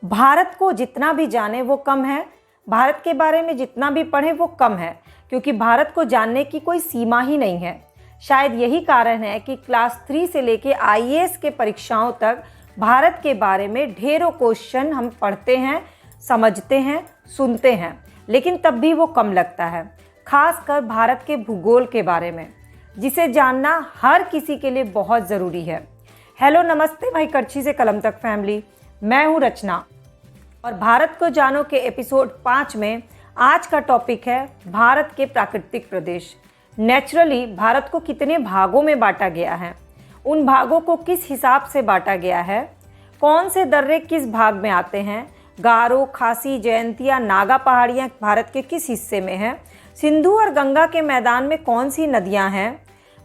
भारत को जितना भी जाने वो कम है, भारत के बारे में जितना भी पढ़े वो कम है, क्योंकि भारत को जानने की कोई सीमा ही नहीं है। शायद यही कारण है कि क्लास 3 से लेके आईएएस के परीक्षाओं तक भारत के बारे में ढेरों क्वेश्चन हम पढ़ते हैं, समझते हैं, सुनते हैं, लेकिन तब भी वो कम लगता है, खासकर भारत के भूगोल के बारे में, जिसे जानना हर किसी के लिए बहुत ज़रूरी है। हेलो नमस्ते भाई करछी से कलम तक फैमिली, मैं हूँ रचना और भारत को जानो के एपिसोड 5 में आज का टॉपिक है भारत के प्राकृतिक प्रदेश। नेचुरली भारत को कितने भागों में बांटा गया है, उन भागों को किस हिसाब से बांटा गया है, कौन से दर्रे किस भाग में आते हैं, गारो, खासी, जयंतिया, नागा पहाड़ियाँ भारत के किस हिस्से में हैं, सिंधु और गंगा के मैदान में कौन सी नदियाँ हैं,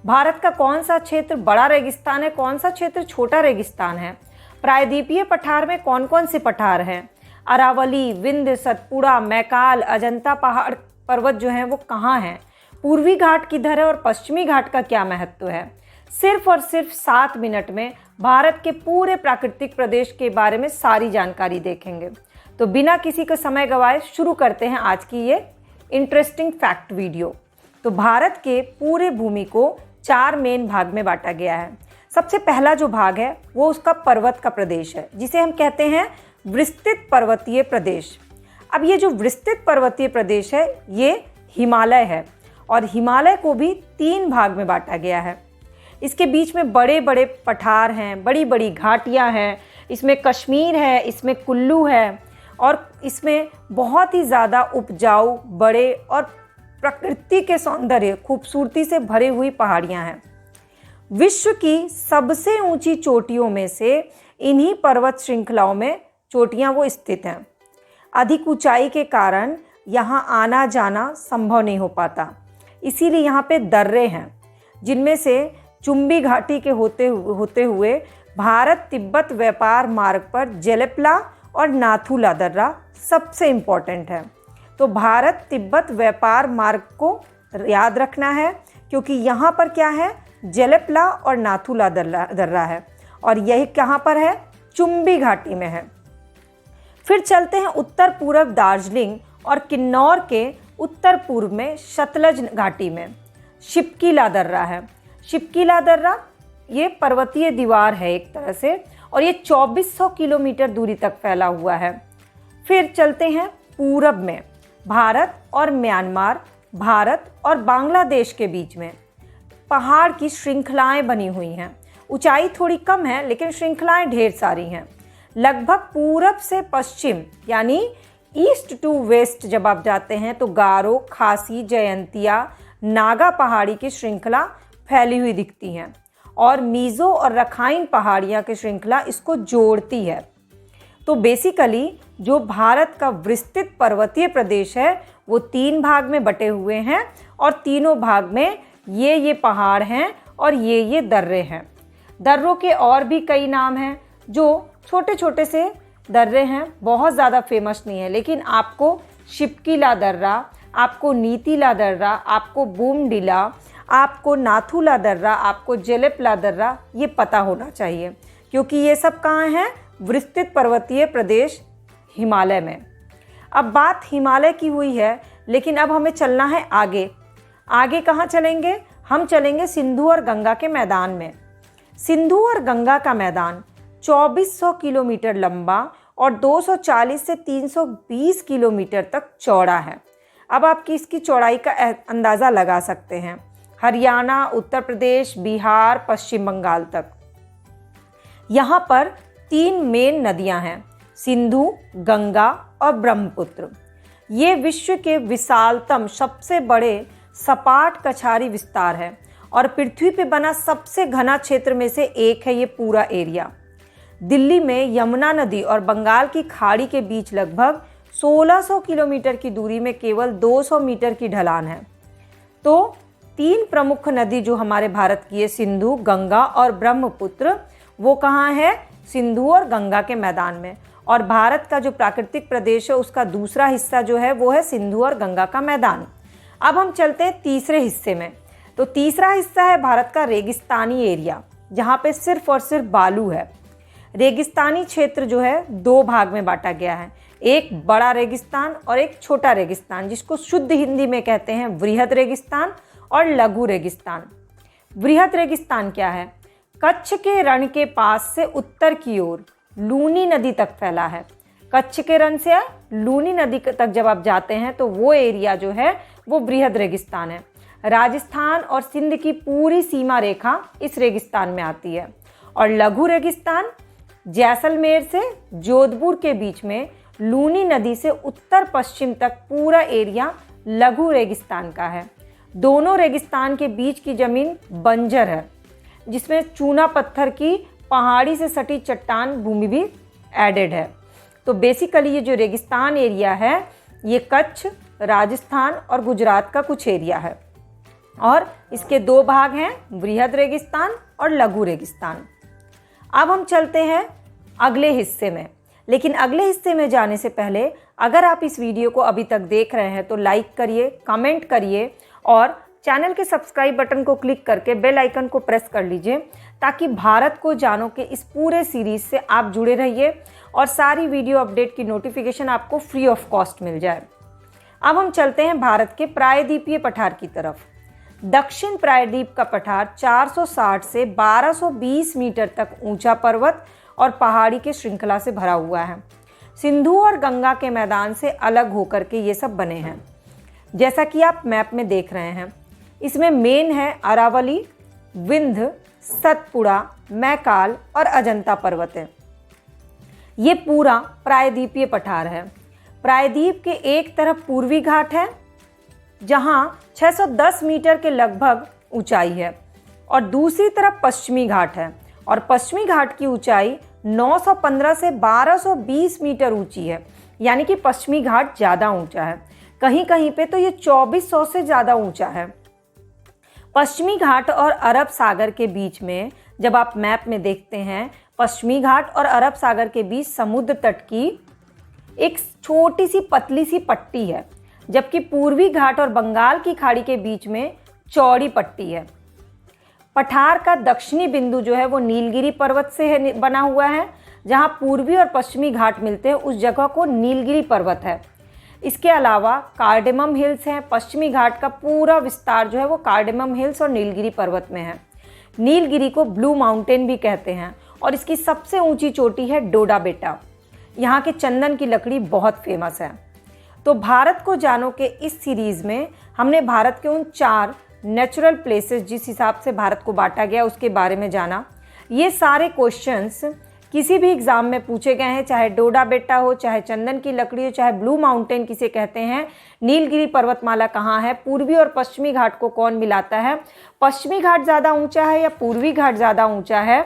भारत का कौन सा क्षेत्र बड़ा रेगिस्तान है, कौन सा क्षेत्र छोटा रेगिस्तान है, प्रायद्वीपीय पठार में कौन कौन से पठार हैं, अरावली, विंध्य, सतपुड़ा, मैकाल, अजंता पहाड़ पर्वत जो हैं वो कहाँ हैं, पूर्वी घाट किधर है और पश्चिमी घाट का क्या महत्व है। सिर्फ और सिर्फ 7 मिनट में भारत के पूरे प्राकृतिक प्रदेश के बारे में सारी जानकारी देखेंगे। तो बिना किसी का समय गवाए शुरू करते हैं आज की ये इंटरेस्टिंग फैक्ट वीडियो। तो भारत के पूरे भूमि को 4 मेन भाग में बांटा गया है। सबसे पहला जो भाग है वो उसका पर्वत का प्रदेश है, जिसे हम कहते हैं विस्तृत पर्वतीय प्रदेश। अब ये जो विस्तृत पर्वतीय प्रदेश है ये हिमालय है और हिमालय को भी 3 भाग में बांटा गया है। इसके बीच में बड़े बड़े पठार हैं, बड़ी बड़ी घाटियाँ हैं, इसमें कश्मीर है, इसमें कुल्लू है और इसमें बहुत ही ज़्यादा उपजाऊ, बड़े और प्रकृति के सौंदर्य, खूबसूरती से भरी हुई पहाड़ियाँ हैं। विश्व की सबसे ऊंची चोटियों में से इन्हीं पर्वत श्रृंखलाओं में चोटियाँ वो स्थित हैं। अधिक ऊंचाई के कारण यहाँ आना जाना संभव नहीं हो पाता, इसीलिए यहाँ पे दर्रे हैं, जिनमें से चुम्बी घाटी के होते हुए भारत तिब्बत व्यापार मार्ग पर जेलेपला और नाथुला दर्रा सबसे इम्पोर्टेंट है। तो भारत तिब्बत व्यापार मार्ग को याद रखना है, क्योंकि यहाँ पर क्या है, जेलेपला और नाथुला दर्रा है और यही कहाँ पर है, चुम्बी घाटी में है। फिर चलते हैं उत्तर पूर्व दार्जिलिंग और किन्नौर के उत्तर पूर्व में सतलज घाटी में शिपकीला दर्रा है। शिपकीला दर्रा ये पर्वतीय दीवार है एक तरह से और ये 2400 किलोमीटर दूरी तक फैला हुआ है। फिर चलते हैं पूरब में, भारत और म्यांमार, भारत और बांग्लादेश के बीच में पहाड़ की श्रृंखलाएं बनी हुई हैं। ऊंचाई थोड़ी कम है लेकिन श्रृंखलाएं ढेर सारी हैं। लगभग पूरब से पश्चिम यानी ईस्ट टू वेस्ट जब आप जाते हैं तो गारो, खासी, जयंतिया, नागा पहाड़ी की श्रृंखला फैली हुई दिखती हैं और मीज़ो और रखाइन पहाड़ियाँ की श्रृंखला इसको जोड़ती है। तो बेसिकली जो भारत का विस्तृत पर्वतीय प्रदेश है वो 3 भाग में बटे हुए हैं और तीनों भाग में ये पहाड़ हैं और ये दर्रे हैं। दर्रों के और भी कई नाम हैं, जो छोटे छोटे से दर्रे हैं, बहुत ज़्यादा फेमस नहीं है, लेकिन आपको शिपकीला दर्रा, आपको नीतिला दर्रा, आपको बूमडिला, आपको नाथुला दर्रा, आपको जेलेपला दर्रा ये पता होना चाहिए, क्योंकि ये सब कहाँ हैं, विस्तृत पर्वतीय प्रदेश हिमालय में। अब बात हिमालय की हुई है, लेकिन अब हमें चलना है आगे। आगे कहाँ चलेंगे, हम चलेंगे सिंधु और गंगा के मैदान में। सिंधु और गंगा का मैदान 2400 किलोमीटर लंबा और 240 से 320 किलोमीटर तक चौड़ा है। अब आप इसकी चौड़ाई का अंदाज़ा लगा सकते हैं, हरियाणा, उत्तर प्रदेश, बिहार, पश्चिम बंगाल तक। यहाँ पर 3 मेन नदियाँ हैं, सिंधु, गंगा और ब्रह्मपुत्र। ये विश्व के विशालतम सबसे बड़े सपाट कछारी विस्तार है और पृथ्वी पे बना सबसे घना क्षेत्र में से एक है ये पूरा एरिया। दिल्ली में यमुना नदी और बंगाल की खाड़ी के बीच लगभग 1600 किलोमीटर की दूरी में केवल 200 मीटर की ढलान है। तो 3 प्रमुख नदी जो हमारे भारत की है, सिंधु, गंगा और ब्रह्मपुत्र, वो कहाँ है, सिंधु और गंगा के मैदान में। और भारत का जो प्राकृतिक प्रदेश है उसका दूसरा हिस्सा जो है वो है सिंधु और गंगा का मैदान। अब हम चलते हैं तीसरे हिस्से में। तो तीसरा हिस्सा है भारत का रेगिस्तानी एरिया, जहाँ पे सिर्फ और सिर्फ बालू है। रेगिस्तानी क्षेत्र जो है दो भाग में बांटा गया है, एक बड़ा रेगिस्तान और एक छोटा रेगिस्तान, जिसको शुद्ध हिंदी में कहते हैं वृहद रेगिस्तान और लघु रेगिस्तान। वृहद रेगिस्तान क्या है? कच्छ के रण के पास से उत्तर की ओर लूनी नदी तक फैला है। कच्छ के रण से लूनी नदी तक जब आप जाते हैं तो वो एरिया जो है वो वृहद रेगिस्तान है। राजस्थान और सिंध की पूरी सीमा रेखा इस रेगिस्तान में आती है। और लघु रेगिस्तान जैसलमेर से जोधपुर के बीच में लूनी नदी से उत्तर पश्चिम तक पूरा एरिया लघु रेगिस्तान का है। दोनों रेगिस्तान के बीच की जमीन बंजर है, जिसमें चूना पत्थर की पहाड़ी से सटी चट्टान भूमि भी एडेड है। तो बेसिकली ये जो रेगिस्तान एरिया है ये कच्छ, राजस्थान और गुजरात का कुछ एरिया है और इसके दो भाग हैं, वृहद रेगिस्तान और लघु रेगिस्तान। अब हम चलते हैं अगले हिस्से में, लेकिन अगले हिस्से में जाने से पहले अगर आप इस वीडियो को अभी तक देख रहे हैं तो लाइक करिए, कमेंट करिए और चैनल के सब्सक्राइब बटन को क्लिक करके बेल आइकन को प्रेस कर लीजिए, ताकि भारत को जानो के इस पूरे सीरीज से आप जुड़े रहिए और सारी वीडियो अपडेट की नोटिफिकेशन आपको फ्री ऑफ कॉस्ट मिल जाए। अब हम चलते हैं भारत के प्रायद्वीपीय पठार की तरफ। दक्षिण प्रायद्वीप का पठार 460 से 1220 मीटर तक ऊंचा पर्वत और पहाड़ी के श्रृंखला से भरा हुआ है। सिंधु और गंगा के मैदान से अलग होकर के ये सब बने हैं, जैसा कि आप मैप में देख रहे हैं। इसमें मेन है अरावली, विंध्य, सतपुड़ा, मैकाल और अजंता पर्वत है। ये पूरा प्रायद्वीपीय पठार है। प्रायद्वीप के एक तरफ पूर्वी घाट है जहां 610 मीटर के लगभग ऊंचाई है और दूसरी तरफ पश्चिमी घाट है और पश्चिमी घाट की ऊंचाई 915 से 1220 मीटर ऊंची है, यानी कि पश्चिमी घाट ज़्यादा ऊंचा है। कहीं कहीं पे तो ये 2400 से ज़्यादा ऊंचा है। पश्चिमी घाट और अरब सागर के बीच में जब आप मैप में देखते हैं, पश्चिमी घाट और अरब सागर के बीच समुद्र तट की एक छोटी सी पतली सी पट्टी है, जबकि पूर्वी घाट और बंगाल की खाड़ी के बीच में चौड़ी पट्टी है। पठार का दक्षिणी बिंदु जो है वो नीलगिरी पर्वत से बना हुआ है। जहां पूर्वी और पश्चिमी घाट मिलते हैं उस जगह को नीलगिरी पर्वत है। इसके अलावा कार्डेमम हिल्स हैं। पश्चिमी घाट का पूरा विस्तार जो है वो कार्डेमम हिल्स और नीलगिरी पर्वत में है। नीलगिरी को ब्लू माउंटेन भी कहते हैं और इसकी सबसे ऊंची चोटी है डोडा बेटा। यहाँ के चंदन की लकड़ी बहुत फेमस है। तो भारत को जानो के इस सीरीज़ में हमने भारत के उन 4 नेचुरल प्लेसेस जिस हिसाब से भारत को बांटा गया उसके बारे में जाना। ये सारे क्वेश्चंस किसी भी एग्ज़ाम में पूछे गए हैं, चाहे डोडा बेटा हो, चाहे चंदन की लकड़ी हो, चाहे ब्लू माउंटेन किसे कहते हैं, नीलगिरी पर्वतमाला कहाँ है, पूर्वी और पश्चिमी घाट को कौन मिलाता है, पश्चिमी घाट ज़्यादा ऊंचा है या पूर्वी घाट ज़्यादा ऊंचा है।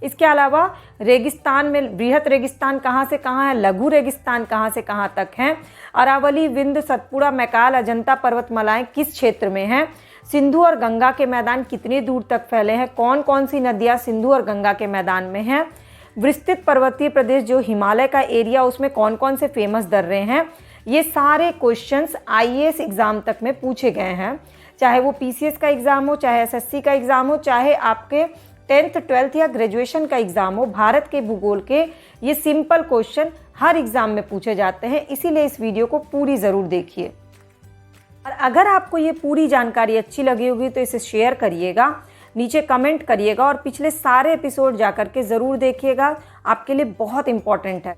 इसके अलावा रेगिस्तान में बृहद रेगिस्तान कहाँ से कहाँ है, लघु रेगिस्तान कहाँ से कहाँ तक हैं, अरावली, विंध्य, सतपुड़ा, मैकाल, अजंता पर्वतमालाएं किस क्षेत्र में हैं, सिंधु और गंगा के मैदान कितनी दूर तक फैले हैं, कौन कौन सी नदियाँ सिंधु और गंगा के मैदान में हैं, विस्तृत पर्वतीय प्रदेश जो हिमालय का एरिया उसमें कौन कौन से फेमस दर्रे हैं। ये सारे क्वेश्चंस आईएएस एग्ज़ाम तक में पूछे गए हैं, चाहे वो पीसीएस का एग्ज़ाम हो, चाहे एसएससी का एग्ज़ाम हो, चाहे आपके 10th 12th या ग्रेजुएशन का एग्ज़ाम हो। भारत के भूगोल के ये सिंपल क्वेश्चन हर एग्ज़ाम में पूछे जाते हैं, इसीलिए इस वीडियो को पूरी ज़रूर देखिए। और अगर आपको ये पूरी जानकारी अच्छी लगी होगी तो इसे शेयर करिएगा, नीचे कमेंट करिएगा और पिछले सारे एपिसोड जा कर के ज़रूर देखिएगा, आपके लिए बहुत इंपॉर्टेंट है।